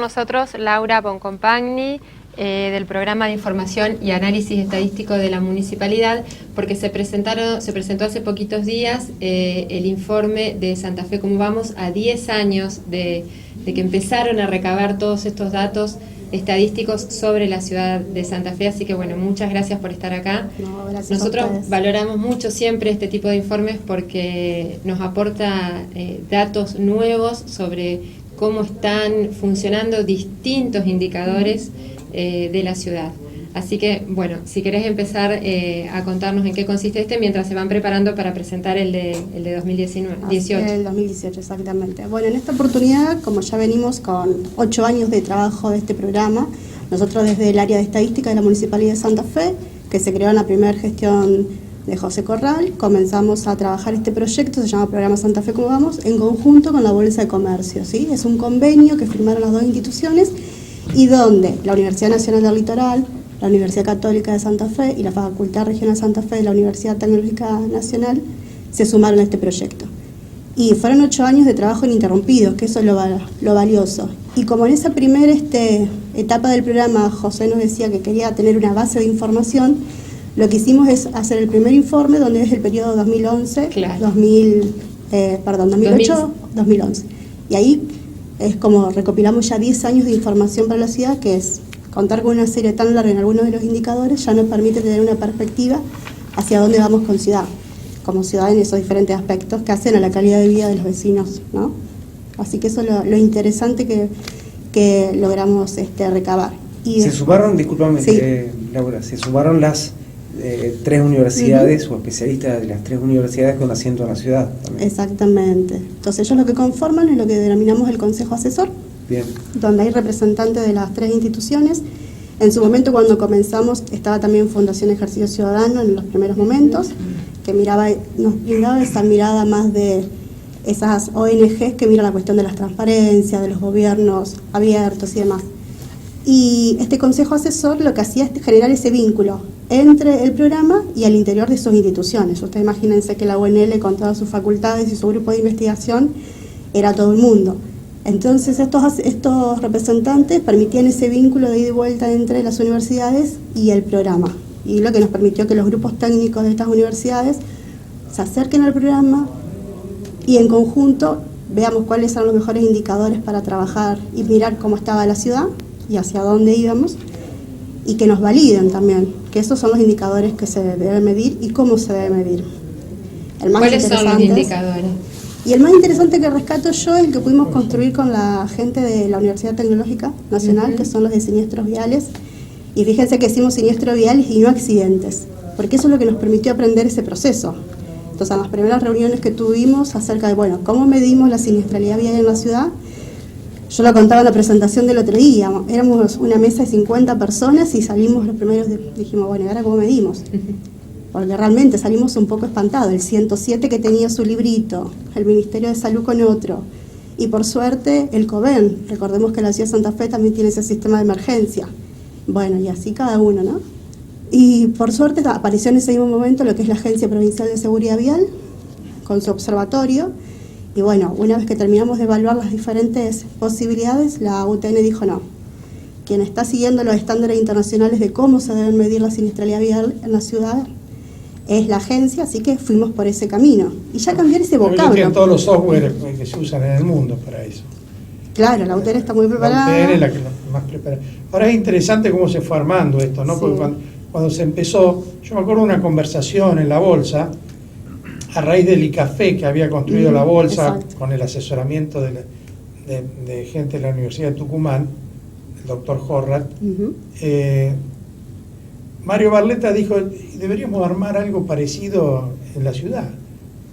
Nosotros Laura Boncompagni, del Programa de Información y Análisis Estadístico de la Municipalidad, porque se presentó hace poquitos días el informe de Santa Fe Cómo Vamos, a 10 años de que empezaron a recabar todos estos datos estadísticos sobre la ciudad de Santa Fe. Así que bueno, muchas gracias por estar acá. Nosotros valoramos mucho siempre este tipo de informes porque nos aporta datos nuevos sobre cómo están funcionando distintos indicadores de la ciudad. Así que, bueno, si querés empezar a contarnos en qué consiste mientras se van preparando para presentar el de 2018. El 2018, exactamente. Bueno, en esta oportunidad, como ya venimos con 8 años de trabajo de este programa, nosotros desde el área de estadística de la Municipalidad de Santa Fe, que se creó en la primera gestión de José Corral, comenzamos a trabajar este proyecto, se llama Programa Santa Fe Cómo Vamos, en conjunto con la Bolsa de Comercio, ¿sí? Es un convenio que firmaron las dos instituciones y donde la Universidad Nacional del Litoral, la Universidad Católica de Santa Fe y la Facultad Regional Santa Fe de la Universidad Tecnológica Nacional se sumaron a este proyecto. Y fueron 8 años de trabajo ininterrumpidos, que eso es lo valioso. Y como en esa primera etapa del programa José nos decía que quería tener una base de información, lo que hicimos es hacer el primer informe, donde es el periodo 2011, claro. 2008-2011. Y ahí es como recopilamos ya 10 años de información para la ciudad, que es contar con una serie tan larga en algunos de los indicadores, ya nos permite tener una perspectiva hacia dónde vamos como ciudad en esos diferentes aspectos que hacen a la calidad de vida de los vecinos, ¿no? Así que eso es lo interesante que logramos recabar. Y se sumaron, discúlpame, sí. Laura, se sumaron las 3 universidades o especialistas de las 3 universidades con asiento en la ciudad también. Exactamente. Entonces ellos lo que conforman es lo que denominamos el Consejo Asesor. Bien. Donde hay representantes de las 3 instituciones. En su momento, cuando comenzamos, estaba también Fundación Ejercicio Ciudadano en los primeros momentos, que nos brindaba esa mirada más de esas ONGs que miran la cuestión de las transparencias, de los gobiernos abiertos y demás. Y este Consejo Asesor lo que hacía es generar ese vínculo entre el programa y al interior de sus instituciones. Ustedes imagínense que la UNL, con todas sus facultades y su grupo de investigación, era todo el mundo. Entonces estos representantes permitían ese vínculo de ida y vuelta entre las universidades y el programa. Y lo que nos permitió que los grupos técnicos de estas universidades se acerquen al programa y en conjunto veamos cuáles eran los mejores indicadores para trabajar y mirar cómo estaba la ciudad y hacia dónde íbamos, y que nos validen también, que esos son los indicadores que se deben medir y cómo se debe medir. ¿Cuáles son los indicadores? Y el más interesante que rescato yo es el que pudimos construir con la gente de la Universidad Tecnológica Nacional, que son los de siniestros viales. Y fíjense que hicimos siniestros viales y no accidentes, porque eso es lo que nos permitió aprender ese proceso. Entonces, en las primeras reuniones que tuvimos acerca de, bueno, cómo medimos la siniestralidad vial en la ciudad, yo lo contaba en la presentación del otro día, éramos una mesa de 50 personas y salimos los primeros, dijimos, bueno, ¿y ahora cómo medimos? Porque realmente salimos un poco espantados, el 107 que tenía su librito, el Ministerio de Salud con otro, y por suerte el COVEN, recordemos que la ciudad de Santa Fe también tiene ese sistema de emergencia, bueno, y así cada uno, ¿no? Y por suerte apareció en ese mismo momento lo que es la Agencia Provincial de Seguridad Vial, con su observatorio. Y bueno, una vez que terminamos de evaluar las diferentes posibilidades, la UTN dijo no. Quien está siguiendo los estándares internacionales de cómo se deben medir la siniestralidad vial en la ciudad es la agencia, así que fuimos por ese camino. Y ya cambiar ese vocablo. Tienen todos los software que se usan en el mundo para eso. Claro, la UTN está muy preparada. La UTN es la que más prepara. Ahora es interesante cómo se fue armando esto, ¿no? Sí. Porque cuando se empezó, yo me acuerdo de una conversación en la Bolsa, a raíz del ICAFE que había construido la Bolsa, exacto, con el asesoramiento de gente de la Universidad de Tucumán, el doctor Horrat, Mario Barletta dijo, deberíamos armar algo parecido en la ciudad.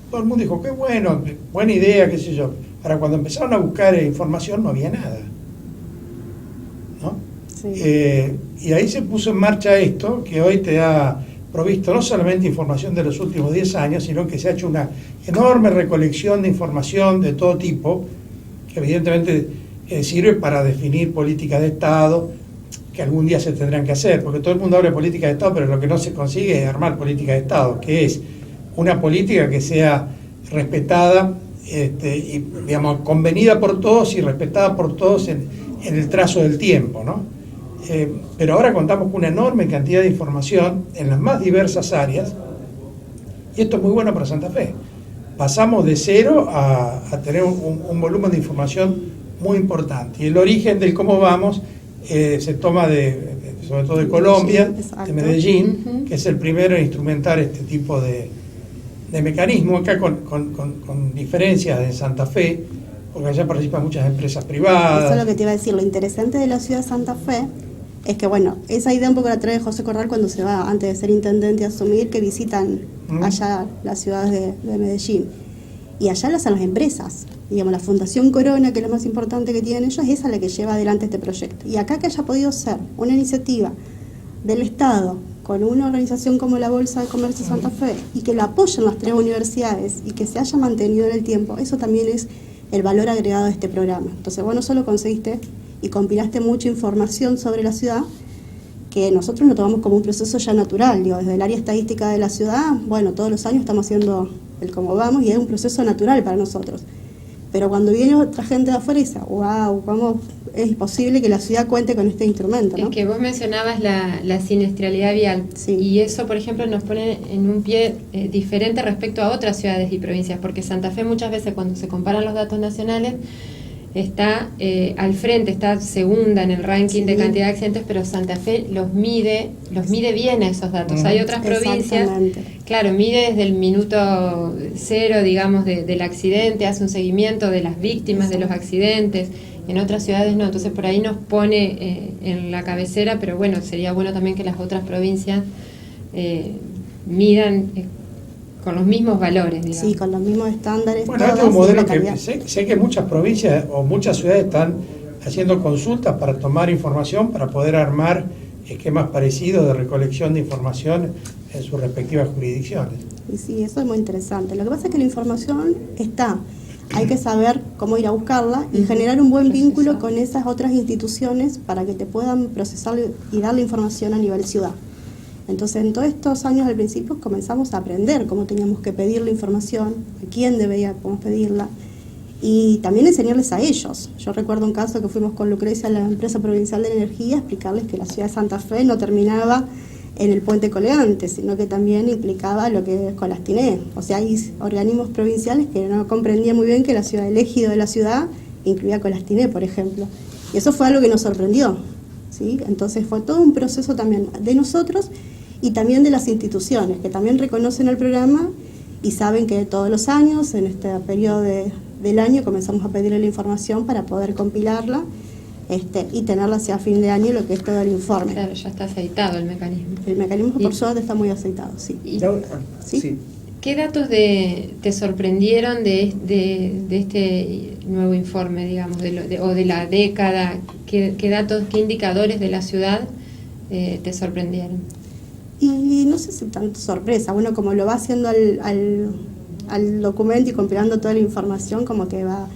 Todo el mundo dijo, qué bueno, buena idea, qué sé yo. Ahora, cuando empezaron a buscar información no había nada, ¿no? Sí. Y ahí se puso en marcha esto, que hoy te ha provisto no solamente información de los últimos 10 años, sino que se ha hecho una enorme recolección de información de todo tipo, que evidentemente sirve para definir políticas de Estado, que algún día se tendrán que hacer, porque todo el mundo habla de política de Estado, pero lo que no se consigue es armar política de Estado, que es una política que sea respetada y, digamos, convenida por todos y respetada por todos en en el trazo del tiempo, ¿no? Pero ahora contamos con una enorme cantidad de información en las más diversas áreas, y esto es muy bueno para Santa Fe. Pasamos de cero a tener un volumen de información muy importante. Y el origen del cómo vamos se toma sobre todo de Colombia, de Medellín, que es el primero en instrumentar este tipo de mecanismo, acá con diferencias de Santa Fe, porque allá participan muchas empresas privadas. Eso es lo que te iba a decir. Lo interesante de la ciudad de Santa Fe es que, bueno, esa idea un poco la trae José Corral cuando se va, antes de ser intendente, a asumir, que visitan allá las ciudades de Medellín. Y allá lo hacen las empresas. Digamos, la Fundación Corona, que es la más importante que tienen ellos, es esa la que lleva adelante este proyecto. Y acá que haya podido ser una iniciativa del Estado con una organización como la Bolsa de Comercio de Santa Fe y que la apoyen las 3 universidades y que se haya mantenido en el tiempo, eso también es el valor agregado de este programa. Entonces vos no solo conseguiste y compilaste mucha información sobre la ciudad, que nosotros lo tomamos como un proceso ya natural, digo, desde el área estadística de la ciudad, bueno, todos los años estamos haciendo el cómo vamos y es un proceso natural para nosotros. Pero cuando viene otra gente de afuera y dice, wow, ¿cómo es posible que la ciudad cuente con este instrumento? ¿No? Es que vos mencionabas la siniestralidad vial, sí. Y eso, por ejemplo, nos pone en un pie diferente respecto a otras ciudades y provincias, porque Santa Fe muchas veces cuando se comparan los datos nacionales está al frente, está segunda en el ranking de cantidad de accidentes, pero Santa Fe los mide bien esos datos. Hay otras provincias, claro, mide desde el minuto cero, digamos, del accidente, hace un seguimiento de las víctimas de los accidentes, en otras ciudades no, entonces por ahí nos pone en la cabecera, pero bueno, sería bueno también que las otras provincias midan con los mismos valores, digamos. Sí, con los mismos estándares. Bueno, este es un modelo que sé que muchas provincias o muchas ciudades están haciendo consultas para tomar información, para poder armar esquemas parecidos de recolección de información en sus respectivas jurisdicciones. Y sí, eso es muy interesante. Lo que pasa es que la información está, hay que saber cómo ir a buscarla y generar un buen vínculo con esas otras instituciones para que te puedan procesar y dar la información a nivel ciudad. Entonces, en todos estos años al principio comenzamos a aprender cómo teníamos que pedir la información, a quién debíamos pedirla, y también enseñarles a ellos. Yo recuerdo un caso que fuimos con Lucrecia a la empresa provincial de energía a explicarles que la ciudad de Santa Fe no terminaba en el puente Colgante, sino que también implicaba lo que es Colastiné. O sea, hay organismos provinciales que no comprendían muy bien que la ciudad, el ejido de la ciudad incluía Colastiné, por ejemplo. Y eso fue algo que nos sorprendió, ¿sí? Entonces fue todo un proceso también de nosotros y también de las instituciones, que también reconocen el programa y saben que todos los años, en este periodo del año, comenzamos a pedirle la información para poder compilarla y tenerla hacia fin de año, lo que es todo el informe. Claro, ya está aceitado el mecanismo. El mecanismo, por suerte, está muy aceitado, sí. ¿Sí? ¿Qué datos te sorprendieron de este nuevo informe, digamos, o de la década? ¿Qué datos, qué indicadores de la ciudad te sorprendieron? Y no sé si tanto sorpresa, bueno, como lo va haciendo al documento y compilando toda la información, como que va.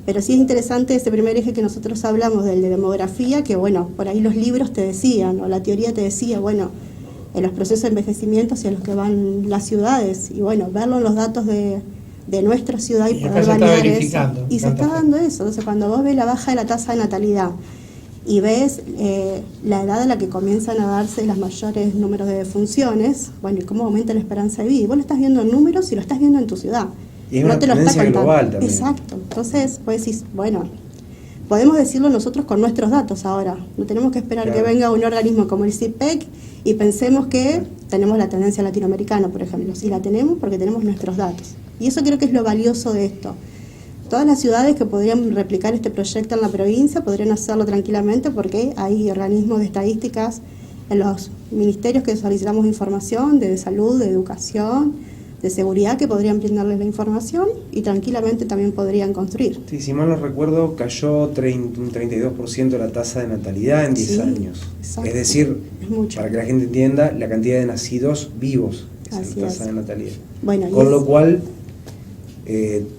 Pero sí es interesante ese primer eje que nosotros hablamos, del de demografía, que bueno, por ahí los libros te decían, o la teoría te decía, bueno, en los procesos de envejecimiento hacia los que van las ciudades, y bueno, verlo en los datos de nuestra ciudad y poder validar eso. Y se está dando eso. Entonces, cuando vos ves la baja de la tasa de natalidad y ves la edad a la que comienzan a darse los mayores números de defunciones, bueno, y cómo aumenta la esperanza de vida, y vos lo estás viendo en números y lo estás viendo en tu ciudad. Y es una tendencia global también. Exacto. Entonces, pues decís, bueno, podemos decirlo nosotros con nuestros datos ahora. No tenemos que esperar que venga un organismo como el CIPEC y pensemos que tenemos la tendencia latinoamericana, por ejemplo. Sí la tenemos porque tenemos nuestros datos. Y eso creo que es lo valioso de esto. Todas las ciudades que podrían replicar este proyecto en la provincia podrían hacerlo tranquilamente porque hay organismos de estadísticas en los ministerios que solicitamos información de salud, de educación, de seguridad, que podrían brindarles la información y tranquilamente también podrían construir. Sí, si mal no recuerdo, cayó un 32% la tasa de natalidad en 10 años. Exacto. Es decir, para que la gente entienda, la cantidad de nacidos vivos, esa tasa de natalidad. Bueno, con lo cual,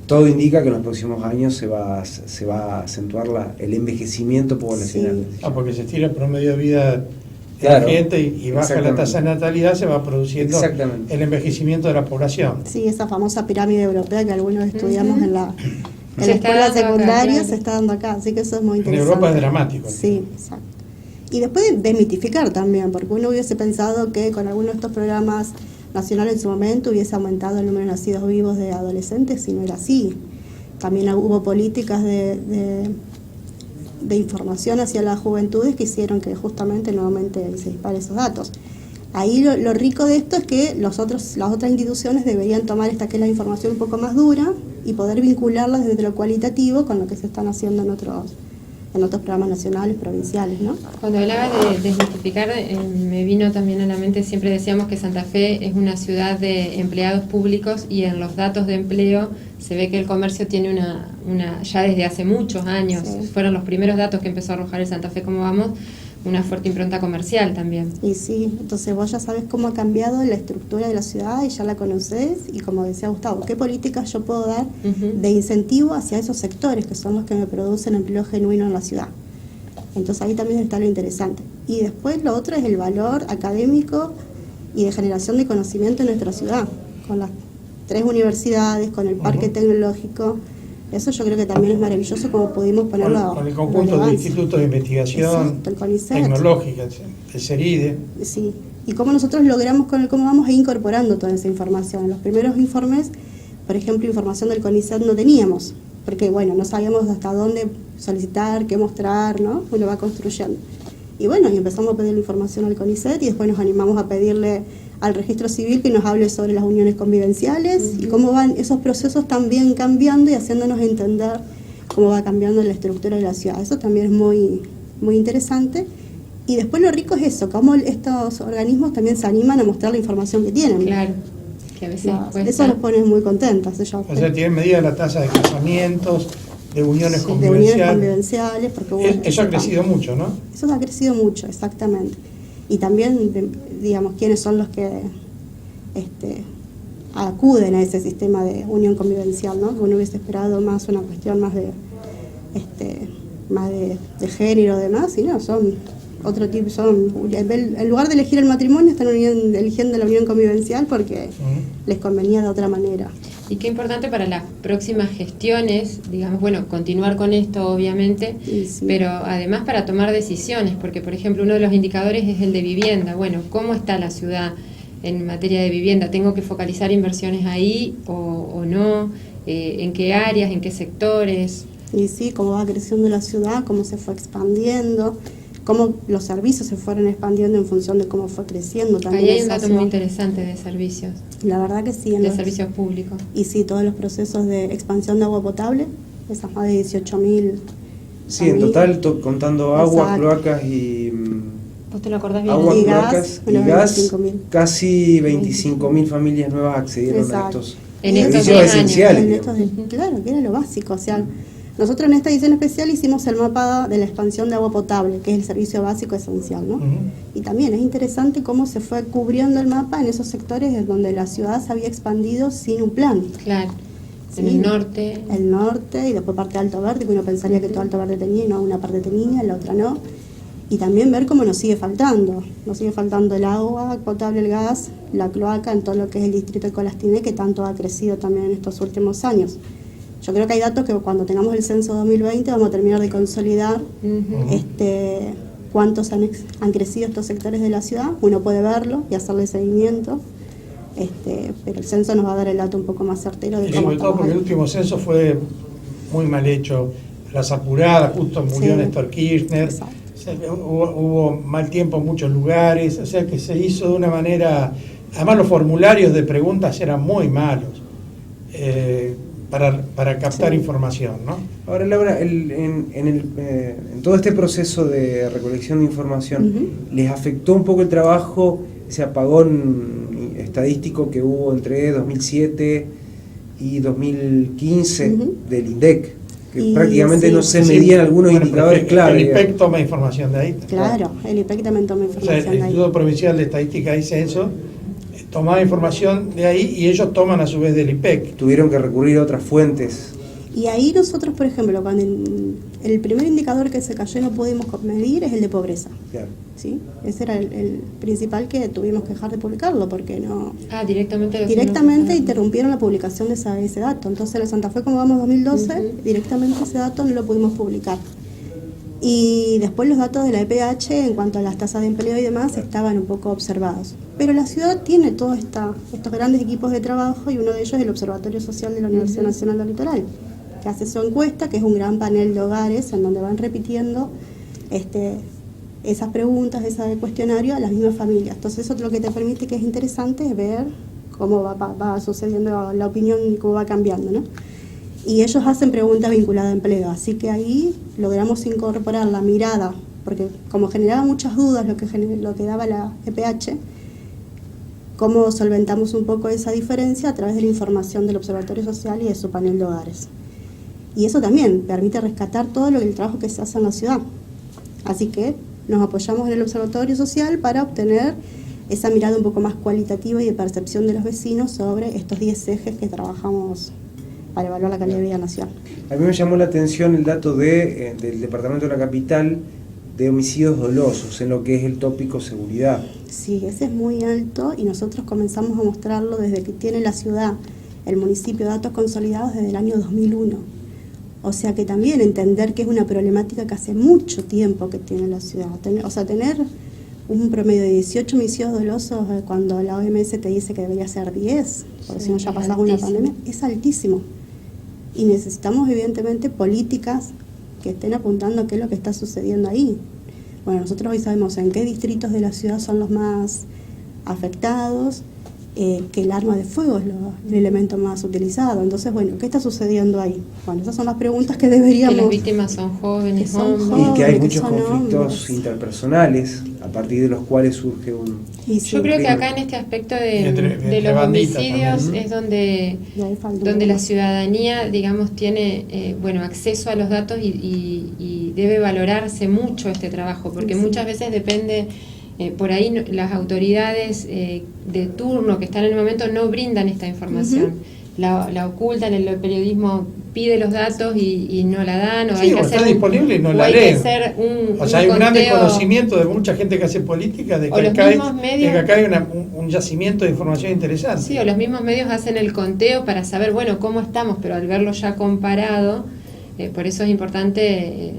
todo indica que en los próximos años se va a acentuar el envejecimiento poblacional. Sí. porque se estira el promedio de vida de la gente y baja la tasa de natalidad, se va produciendo el envejecimiento de la población. Sí, esa famosa pirámide europea que algunos estudiamos en En Se la está escuela dando acá, secundaria claro. se está dando acá, así que eso es muy En interesante. Europa es dramático. Sí, exacto. Y después desmitificar también, porque uno hubiese pensado que con alguno de estos programas nacionales en su momento hubiese aumentado el número de nacidos vivos de adolescentes, y no era así. También hubo políticas de información hacia las juventudes que hicieron que justamente nuevamente se disparen esos datos. Ahí lo rico de esto es que las otras instituciones deberían tomar esta que es la información un poco más dura y poder vincularla desde lo cualitativo con lo que se están haciendo en otros programas nacionales, provinciales, ¿no? Cuando hablaba de desmitificar, me vino también a la mente, siempre decíamos que Santa Fe es una ciudad de empleados públicos, y en los datos de empleo se ve que el comercio tiene una ya desde hace muchos años, Sí. fueron los primeros datos que empezó a arrojar el Santa Fe Cómo Vamos, una fuerte impronta comercial también. Y sí, entonces vos ya sabés cómo ha cambiado la estructura de la ciudad y ya la conocés, y como decía Gustavo, ¿qué políticas yo puedo dar de incentivo hacia esos sectores que son los que me producen empleo genuino en la ciudad? Entonces ahí también está lo interesante. Y después lo otro es el valor académico y de generación de conocimiento en nuestra ciudad, con las 3 universidades, con el parque tecnológico. Eso yo creo que también es maravilloso como pudimos ponerlo Con el conjunto de institutos de investigación Exacto, el CONICET. tecnológica, el CERIDE. Sí, y cómo nosotros logramos con el cómo vamos a ir incorporando toda esa información. En los primeros informes, por ejemplo, información del CONICET no teníamos, porque bueno, no sabíamos hasta dónde solicitar, qué mostrar, ¿no? Uno va construyendo. Y bueno, y empezamos a pedir la información al CONICET, y después nos animamos a pedirle al registro civil que nos hable sobre las uniones convivenciales y cómo van esos procesos también cambiando y haciéndonos entender cómo va cambiando la estructura de la ciudad. Eso también es muy, muy interesante. Y después lo rico es eso, cómo estos organismos también se animan a mostrar la información que tienen. Claro, que a veces cuesta. Eso nos pone muy contentas. O sea, tienen medida la tasa de casamientos, de uniones convivenciales. De uniones convivenciales. Porque, bueno, eso ha crecido mucho, ¿no? Eso ha crecido mucho, exactamente. Y también, digamos, quiénes son los que acuden a ese sistema de unión convivencial, ¿no? Uno hubiese esperado más una cuestión más de género y demás, y no, son otro tipo, en lugar de elegir el matrimonio, están eligiendo la unión convivencial porque les convenía de otra manera. Y qué importante para las próximas gestiones, digamos, bueno, continuar con esto obviamente, Sí. pero además para tomar decisiones, porque por ejemplo uno de los indicadores es el de vivienda. Bueno, ¿cómo está la ciudad en materia de vivienda? ¿Tengo que focalizar inversiones ahí o no? ¿En qué áreas, en qué sectores? Y sí, cómo va creciendo la ciudad, cómo se fue expandiendo, cómo los servicios se fueron expandiendo en función de cómo fue creciendo también. Ahí hay un esa dato ciudad. muy interesante de servicios, La verdad que sí. de servicios públicos. Y sí, todos los procesos de expansión de agua potable, esas más de 18.000. Sí, en total, contando agua, Exacto. cloacas y ¿Vos te lo acordás bien? agua, Y cloacas y unos gas, 25.000. casi 25.000 familias nuevas accedieron Exacto. a estos En estos servicios 10 años. esenciales. En estos claro, que era lo básico. O sea, nosotros en esta edición especial hicimos el mapa de la expansión de agua potable, que es el servicio básico esencial, ¿no? Y también es interesante cómo se fue cubriendo el mapa en esos sectores en donde la ciudad se había expandido sin un plan. Claro, en Sí. el norte. El norte y después parte de Alto Verde, que uno pensaría que todo Alto Verde tenía, y no, una parte tenía, la otra no. Y también ver cómo nos sigue faltando el agua potable, el gas, la cloaca en todo lo que es el distrito de Colastiné, que tanto ha crecido también en estos últimos años. Yo creo que hay datos que cuando tengamos el censo 2020 vamos a terminar de consolidar cuántos han crecido estos sectores de la ciudad. Uno puede verlo y hacerle seguimiento, pero el censo nos va a dar el dato un poco más certero de Y cómo sobre todo estamos porque el ahí. último censo fue muy mal hecho, las apuradas, justo murió Sí. Néstor Kirchner, Exacto. hubo mal tiempo en muchos lugares, o sea que se hizo de una manera, además los formularios de preguntas eran muy malos para captar Sí. información, ¿no? Ahora, Laura, en todo este proceso de recolección de información, ¿les afectó un poco el trabajo, ese apagón estadístico que hubo entre 2007 y 2015 del INDEC? Que Y prácticamente sí. no se Sí. medían algunos Bueno, indicadores pero clave. el IPEC toma información de ahí. Claro, el IPEC también toma O sea, información el de ahí. Instituto Provincial de Estadística y Censo tomaba información de ahí y ellos toman a su vez del IPEC. Tuvieron que recurrir a otras fuentes. Y ahí nosotros, por ejemplo, cuando el primer indicador que se cayó y no pudimos medir es el de pobreza. Claro. ¿Sí? Ese era el principal que tuvimos que dejar de publicarlo porque no... Directamente interrumpieron la publicación de ese dato. Entonces, en Santa Fe, como vamos 2012, directamente ese dato no lo pudimos publicar. Y después los datos de la EPH en cuanto a las tasas de empleo y demás estaban un poco observados. Pero la ciudad tiene todos estos grandes equipos de trabajo y uno de ellos es el Observatorio Social de la Universidad Nacional del Litoral, que hace su encuesta, que es un gran panel de hogares en donde van repitiendo esas preguntas, ese cuestionario a las mismas familias. Entonces eso lo que te permite, que es interesante, es ver cómo va sucediendo la opinión y cómo va cambiando, ¿no? Y ellos hacen preguntas vinculadas a empleo, así que ahí logramos incorporar la mirada, porque como generaba muchas dudas lo que daba la EPH, cómo solventamos un poco esa diferencia a través de la información del Observatorio Social y de su panel de hogares. Y eso también permite rescatar todo el trabajo que se hace en la ciudad. Así que nos apoyamos en el Observatorio Social para obtener esa mirada un poco más cualitativa y de percepción de los vecinos sobre estos 10 ejes que trabajamos para evaluar la calidad de vida nacional. A mí me llamó la atención el dato del Departamento de la Capital de homicidios dolosos en lo que es el tópico seguridad. Sí, ese es muy alto y nosotros comenzamos a mostrarlo desde que tiene la ciudad, el municipio, datos consolidados desde el año 2001. O sea que también entender que es una problemática que hace mucho tiempo que tiene la ciudad. Tener un promedio de 18 homicidios dolosos cuando la OMS te dice que debería ser 10, porque si no ya pasás una pandemia, es altísimo. Y necesitamos evidentemente políticas que estén apuntando a qué es lo que está sucediendo ahí. Bueno, nosotros hoy sabemos en qué distritos de la ciudad son los más afectados, que el arma de fuego es el elemento más utilizado. Entonces, bueno, ¿qué está sucediendo ahí? Bueno, esas son las preguntas que deberíamos... Que las víctimas son jóvenes, y que hay muchos conflictos interpersonales a partir de los cuales surge un... Yo creo que acá en este aspecto de los homicidios también, es donde la ciudadanía, digamos, tiene acceso a los datos y debe valorarse mucho este trabajo, porque muchas veces depende... por ahí las autoridades de turno que están en el momento no brindan esta información, la ocultan, el periodismo pide los datos y no la dan, o sí, hay que o hacer está disponible y no la leen. O sea, hay un gran desconocimiento de mucha gente que hace política de que acá hay un yacimiento de información interesante. Sí, o los mismos medios hacen el conteo para saber, bueno, cómo estamos, pero al verlo ya comparado, por eso es importante...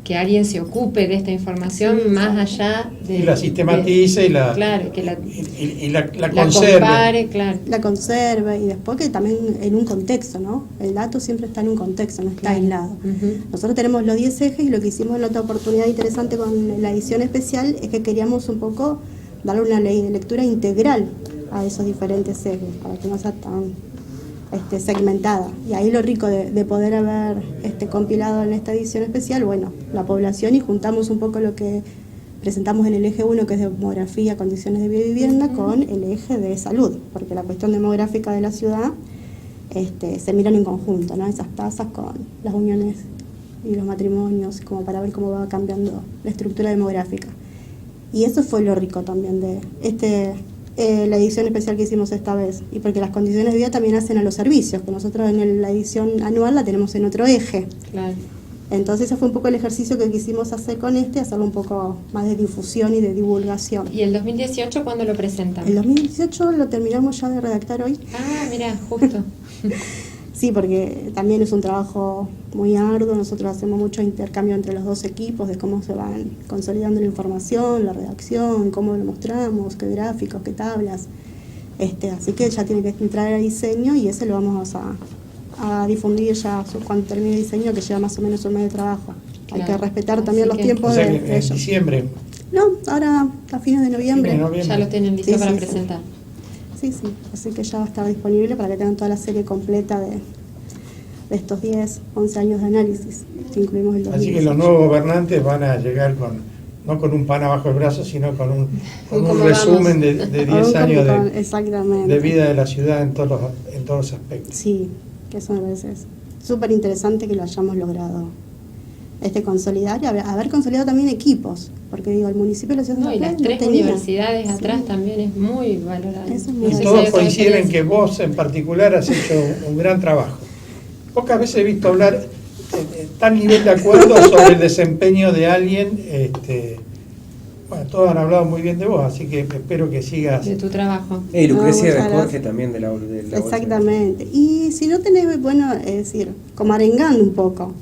que alguien se ocupe de esta información más allá de... Y la sistematice que la conserve. Compare, claro. La conserve y después que también en un contexto, ¿no? El dato siempre está en un contexto, no está aislado. Nosotros tenemos los 10 ejes y lo que hicimos en otra oportunidad interesante con la edición especial es que queríamos un poco darle una ley de lectura integral a esos diferentes ejes, para que no sea tan... segmentada, y ahí lo rico de poder haber compilado en esta edición especial, bueno, la población, y juntamos un poco lo que presentamos en el eje 1, que es demografía, condiciones de vida y vivienda, con el eje de salud, porque la cuestión demográfica de la ciudad se miran en conjunto, ¿no? Esas tasas con las uniones y los matrimonios, como para ver cómo va cambiando la estructura demográfica. Y eso fue lo rico también de la edición especial que hicimos esta vez, y porque las condiciones de vida también hacen a los servicios, que nosotros en la edición anual la tenemos en otro eje. Claro. Entonces ese fue un poco el ejercicio que quisimos hacer con hacerlo un poco más de difusión y de divulgación. ¿Y el 2018 cuándo lo presentan? El 2018 lo terminamos ya de redactar hoy. Ah, mira, justo. Sí, porque también es un trabajo muy arduo, nosotros hacemos mucho intercambio entre los dos equipos de cómo se van consolidando la información, la redacción, cómo lo mostramos, qué gráficos, qué tablas, así que ya tiene que entrar a diseño y ese lo vamos a difundir ya cuando termine el diseño, que lleva más o menos un mes de trabajo. Claro. Hay que respetar también los tiempos de ellos. ¿En diciembre? No, ahora a fines de noviembre. Ya lo tienen listo para presentar. Sí, así que ya va a estar disponible para que tengan toda la serie completa de estos 10, 11 años de análisis, si incluimos el 2018. Así que los nuevos gobernantes van a llegar no con un pan abajo del brazo, sino con un resumen de 10 años de vida de la ciudad en todos los aspectos. Sí, que eso me parece súper interesante que lo hayamos logrado consolidar y haber consolidado también equipos, porque digo, el municipio de la ciudad y las 3 universidades atrás también es muy valorado. Eso es y todos coinciden que vos en particular has hecho un gran trabajo. Pocas veces he visto hablar tal nivel de acuerdo sobre el desempeño de alguien. Bueno, todos han hablado muy bien de vos, así que espero que sigas. De tu trabajo. Y Lucrecia de muchas Jorge gracias. también de la bolsa. Exactamente. Y si no tenés, bueno, es decir, como arengando un poco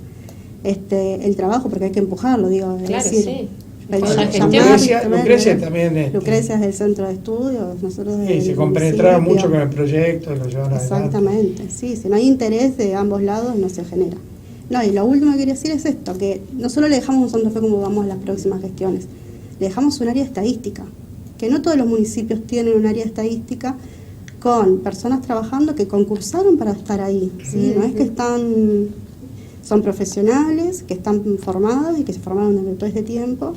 el trabajo, porque hay que empujarlo, digo. Es Claro, decir, sí. hay que Con la llamar, gestión. Lucrecia también. Lucrecia es del centro de estudios, nosotros Sí, se compenetraron mucho con el proyecto, lo llevaron adelante. Exactamente, sí, si no hay interés de ambos lados no se genera. No, y lo último que quería decir es esto, que no solo le dejamos un Santa Fe como vamos a las próximas gestiones, le dejamos un área estadística, que no todos los municipios tienen un área estadística con personas trabajando que concursaron para estar ahí, ¿sí? No es que son profesionales, que están formados y que se formaron durante todo este tiempo.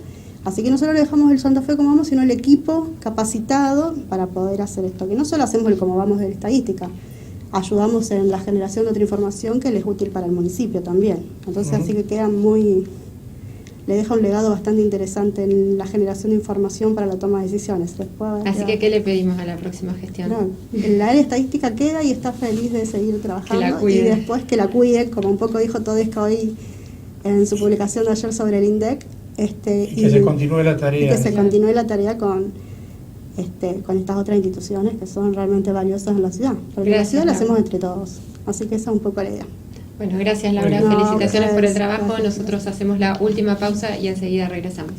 Así que no solo le dejamos el Santa Fe como vamos, sino el equipo capacitado para poder hacer esto, que no solo hacemos el como vamos de la estadística, ayudamos en la generación de otra información que les es útil para el municipio también. Entonces así que queda le deja un legado bastante interesante en la generación de información para la toma de decisiones. Así que, ¿qué le pedimos a la próxima gestión? No, la área estadística queda y está feliz de seguir trabajando. Que la cuide. Y después que la cuide, como un poco dijo Todesca hoy en su publicación de ayer sobre el INDEC. Y que se continúe la tarea. Y que se continúe la tarea con estas otras instituciones que son realmente valiosas en la ciudad. Porque Gracias, la ciudad la Laura. hacemos entre todos. Así que esa es un poco la idea. Bueno, gracias Laura, No, felicitaciones por el gracias, trabajo. gracias. Nosotros hacemos la última pausa y enseguida regresamos.